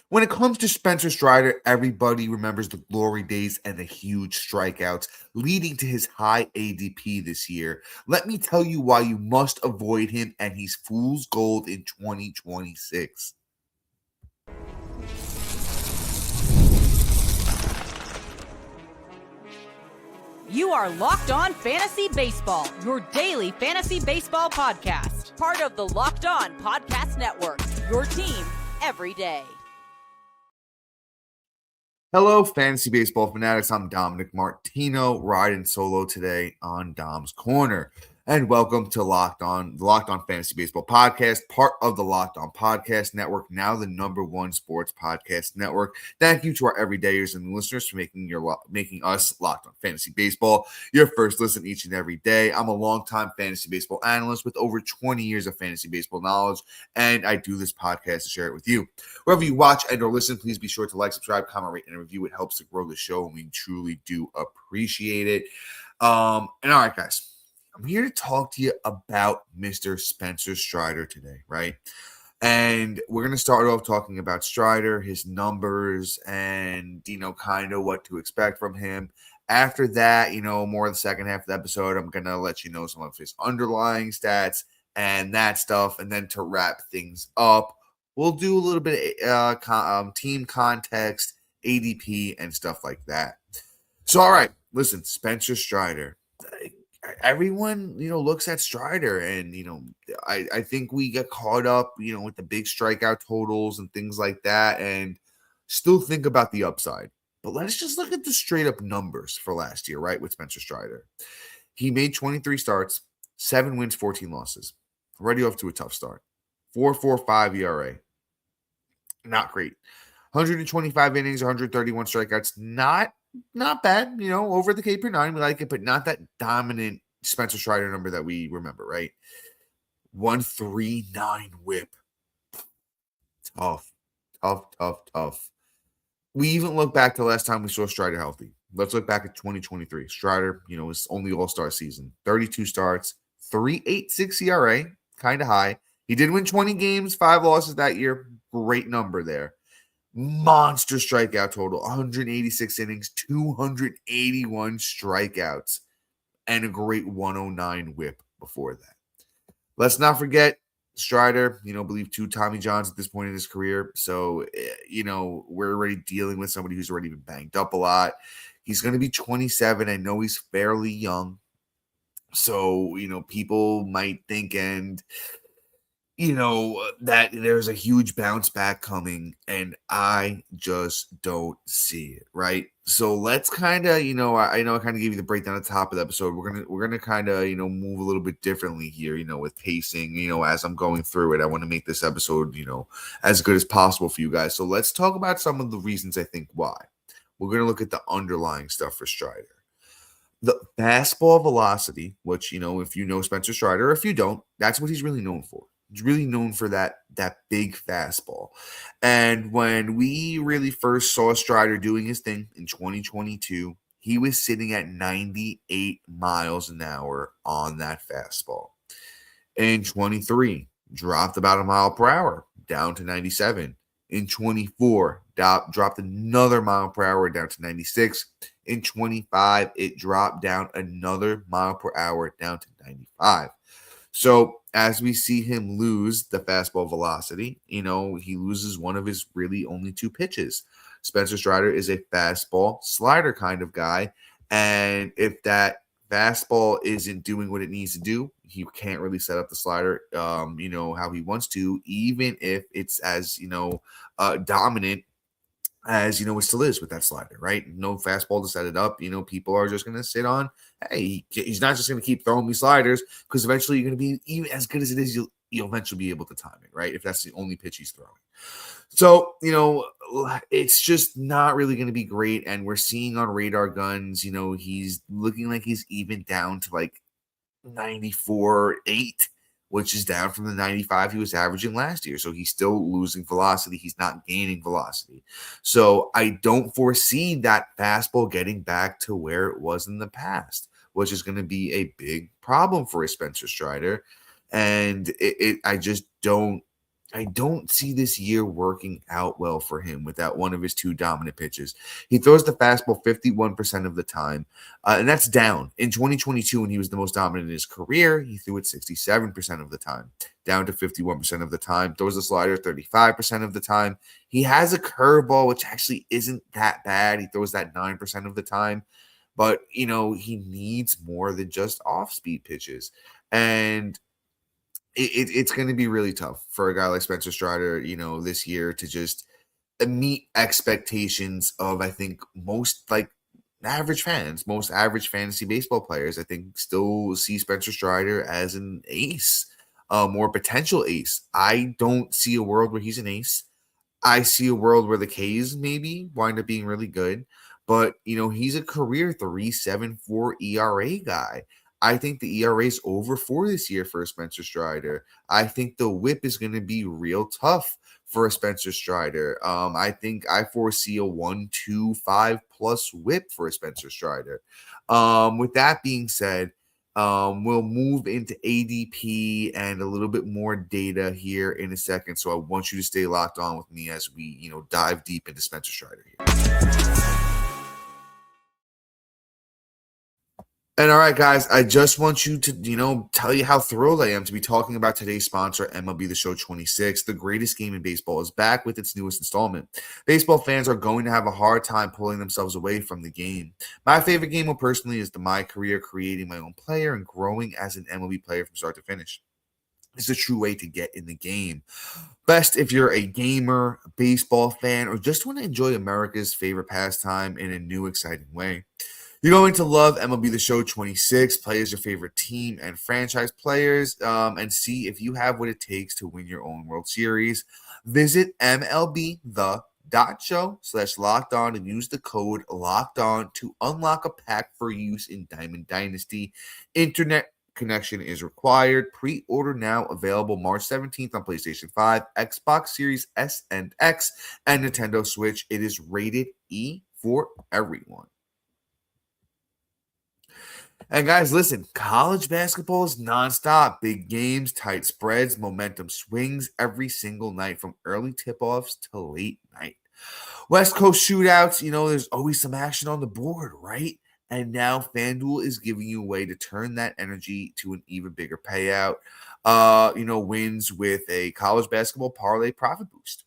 When it comes to Spencer Strider, everybody remembers the glory days and the huge strikeouts, leading to his high ADP this year. Let me tell you why you must avoid him, and he's fool's gold in 2026. You are Locked On Fantasy Baseball, your daily fantasy baseball podcast. Part of the Locked On Podcast Network, your team every day. Hello, fantasy baseball fanatics. I'm Dominick Martino, riding solo today on Dom's Corner. And welcome to the Locked On Fantasy Baseball Podcast, part of the Locked On Podcast Network, now the #1 sports podcast network. Thank you to our everydayers and listeners for making us Locked On Fantasy Baseball your first listen each and every day. I'm a longtime fantasy baseball analyst with over 20 years of fantasy baseball knowledge, and I do this podcast to share it with you. Wherever you watch and or listen, please be sure to like, subscribe, comment, rate, and review. It helps to grow the show, and we truly do appreciate it. And all right, guys. I'm here to talk to you about Mr. Spencer Strider today, right? And we're going to start off talking about Strider, his numbers, and, kind of what to expect from him. After that, more of the second half of the episode, I'm going to let you know some of his underlying stats and that stuff. And then to wrap things up, we'll do a little bit of team context, ADP, and stuff like that. So, all right, listen, Spencer Strider. Everyone, looks at Strider, and, I think we get caught up, with the big strikeout totals and things like that, and still think about the upside. But let's just look at the straight up numbers for last year, right, with Spencer Strider. He made 23 starts, 7 wins, 14 losses. Already off to a tough start. 4.45 ERA. Not great. 125 innings, 131 strikeouts. Not bad, over the K per 9. We like it, but not that dominant Spencer Strider number that we remember, right? 139 whip. Tough. We even look back to the last time we saw Strider healthy. Let's look back at 2023. Strider, his only all-star season. 32 starts, 3.86 ERA, kind of high. He did win 20 games, 5 losses that year. Great number there. Monster strikeout total, 186 innings, 281 strikeouts, and a great 109 whip before that. Let's not forget Strider, believe 2 Tommy Johns at this point in his career. So, we're already dealing with somebody who's already been banged up a lot. He's going to be 27. I know he's fairly young. So, people might think that there's a huge bounce back coming, and I just don't see it, right? So let's kind of, I know I kind of gave you the breakdown at the top of the episode. We're gonna kind of, move a little bit differently here, with pacing, as I'm going through it. I want to make this episode, as good as possible for you guys. So let's talk about some of the reasons I think why. We're gonna look at the underlying stuff for Strider. The fastball velocity, which, if you know Spencer Strider, or if you don't, that's what he's really known for. He's really known for that big fastball. And when we really first saw Strider doing his thing in 2022, he was sitting at 98 miles an hour on that fastball. In 23, dropped about a mile per hour, down to 97. In 24, dropped another mile per hour, down to 96. In 25, it dropped down another mile per hour, down to 95. So as we see him lose the fastball velocity, he loses one of his really only 2 pitches. Spencer Strider is a fastball slider kind of guy. And if that fastball isn't doing what it needs to do, he can't really set up the slider, how he wants to, even if it's as, dominant as, it still is with that slider, right? No fastball to set it up. People are just going to sit on, hey, he's not just going to keep throwing me sliders, because eventually you're going to be, even as good as it is, you'll eventually be able to time it, right? If that's the only pitch he's throwing. So, it's just not really going to be great. And we're seeing on radar guns, he's looking like he's even down to like 94.8, which is down from the 95 he was averaging last year. So he's still losing velocity. He's not gaining velocity. So I don't foresee that fastball getting back to where it was in the past, which is going to be a big problem for a Spencer Strider. And I just don't I don't see this year working out well for him without one of his two dominant pitches. He throws the fastball 51% of the time, and that's down. In 2022, when he was the most dominant in his career, he threw it 67% of the time, down to 51% of the time. Throws the slider 35% of the time. He has a curveball, which actually isn't that bad. He throws that 9% of the time. But, he needs more than just off-speed pitches. And it's going to be really tough for a guy like Spencer Strider, this year to just meet expectations of, I think, most average fans, most average fantasy baseball players. I think still see Spencer Strider as an ace, more potential ace. I don't see a world where he's an ace. I see a world where the K's maybe wind up being really good, but he's a career 3.74 ERA guy. I think the ERA is over 4 this year for a Spencer Strider. I think the whip is going to be real tough for a Spencer Strider. I think I foresee a 1.25 plus whip for a Spencer Strider. With that being said, we'll move into ADP and a little bit more data here in a second. So I want you to stay locked on with me as we, dive deep into Spencer Strider here. And all right, guys, I just want you to, tell you how thrilled I am to be talking about today's sponsor, MLB The Show 26. The greatest game in baseball is back with its newest installment. Baseball fans are going to have a hard time pulling themselves away from the game. My favorite game, personally, is my career creating my own player and growing as an MLB player from start to finish. It's a true way to get in the game. Best if you're a gamer, a baseball fan, or just want to enjoy America's favorite pastime in a new, exciting way. You're going to love MLB The Show 26, play as your favorite team and franchise players, and see if you have what it takes to win your own World Series. Visit MLB.show/lockedon and use the code LOCKEDON to unlock a pack for use in Diamond Dynasty. Internet connection is required. Pre-order now, available March 17th on PlayStation 5, Xbox Series S and X, and Nintendo Switch. It is rated E for everyone. And guys, listen, college basketball is nonstop. Big games, tight spreads, momentum swings every single night from early tip-offs to late night. West Coast shootouts, there's always some action on the board, right? And now FanDuel is giving you a way to turn that energy to an even bigger payout. Wins with a college basketball parlay profit boost.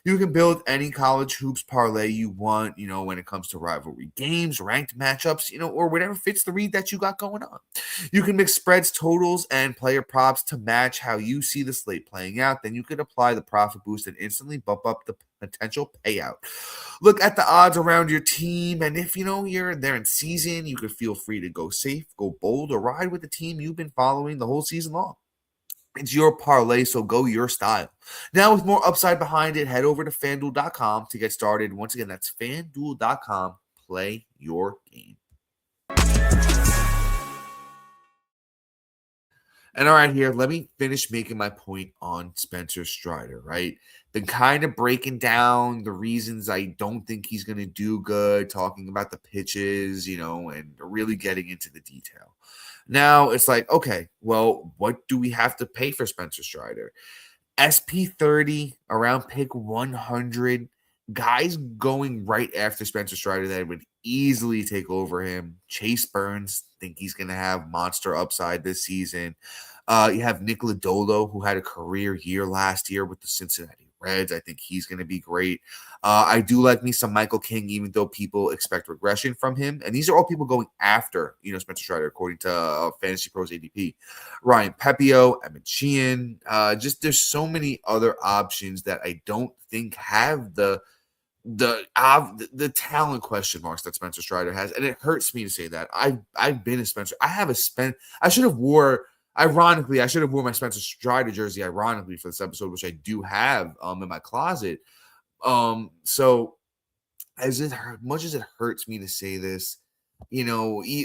You can build any college hoops parlay you want, when it comes to rivalry games, ranked matchups, or whatever fits the read that you got going on. You can mix spreads, totals, and player props to match how you see the slate playing out. Then you could apply the profit boost and instantly bump up the potential payout. Look at the odds around your team, and if you're there in season, you could feel free to go safe, go bold, or ride with the team you've been following the whole season long. It's your parlay, so go your style. Now, with more upside behind it, head over to FanDuel.com to get started. Once again, that's FanDuel.com. Play your game. And all right, here, let me finish making my point on Spencer Strider, right? Been kind of breaking down the reasons I don't think he's going to do good, talking about the pitches, and really getting into the detail. Now it's like, okay, well, what do we have to pay for Spencer Strider? SP30 around pick 100. Guys going right after Spencer Strider that would easily take over him. Chase Burns, think he's going to have monster upside this season. You have Nick Lodolo, who had a career year last year with the Cincinnati Reds. I think he's going to be great. I do like me some Michael King, even though people expect regression from him. And these are all people going after, Spencer Strider, according to Fantasy Pros ADP. Ryan Pepio, Emmett Sheehan. Just there's so many other options that I don't think have the talent question marks that Spencer Strider has. And it hurts me to say that. I've been a Spencer. I should have wore my Spencer Strider jersey, ironically, for this episode, which I do have in my closet. So as much as it hurts me to say this,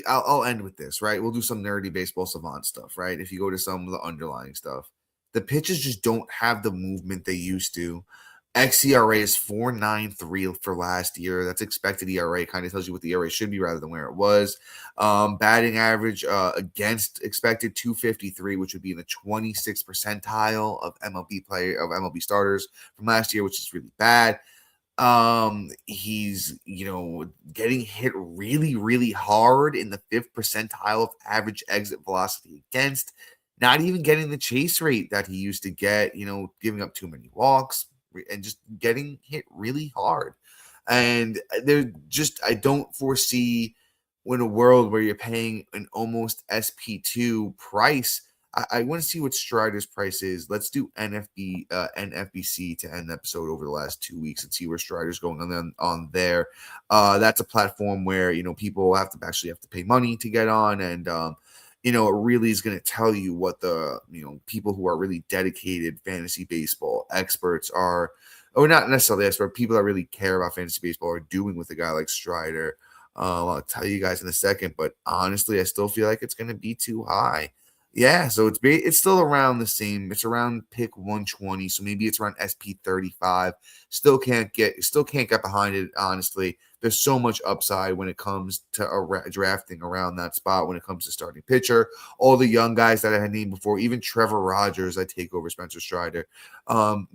I'll end with this, right? We'll do some nerdy baseball savant stuff, right? If you go to some of the underlying stuff, the pitches just don't have the movement they used to. xERA is 4.93 for last year. That's expected ERA. Kind of tells you what the ERA should be rather than where it was. Batting average against expected 253, which would be in the 26th percentile of MLB starters from last year, which is really bad. He's getting hit really, really hard in the 5th percentile of average exit velocity against. Not even getting the chase rate that he used to get. Giving up too many walks and just getting hit really hard. And I don't foresee in a world where you're paying an almost SP2 price. I want to see what Strider's price is. Let's do NFBC to end the episode over the last 2 weeks and see where Strider's going on there. That's a platform where people have to pay money to get on, and it really is going to tell you what the people who are really dedicated fantasy baseball experts are, or not necessarily experts, people that really care about fantasy baseball are doing with a guy like Strider. I'll tell you guys in a second, but honestly, I still feel like it's going to be too high. Yeah, so it's still around the same. It's around pick 120, so maybe it's around SP 35. Still can't get behind it. Honestly, there's so much upside when it comes to drafting around that spot. When it comes to starting pitcher, all the young guys that I had named before, even Trevor Rogers, I take over Spencer Strider.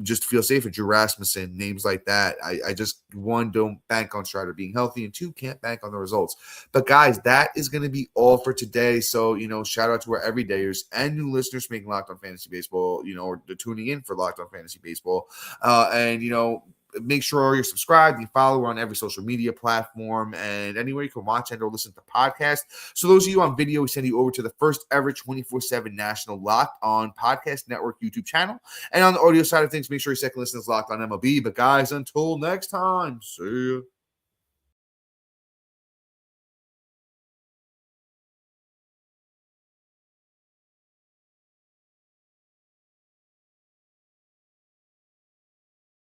Just feel safer. Drew Rasmussen, names like that. I just, one, don't bank on Strider being healthy, and two, can't bank on the results. But guys, that is going to be all for today. So shout out to our everydayers and new listeners making Locked On Fantasy Baseball, or tuning in for Locked On Fantasy Baseball, and make sure you're subscribed, you follow on every social media platform and anywhere you can watch and or listen to podcasts. So those of you on video, we send you over to the first ever 24/7 national Locked On Podcast Network YouTube channel. And on the audio side of things, make sure your second listen is Locked On MLB. But guys, until next time, see you.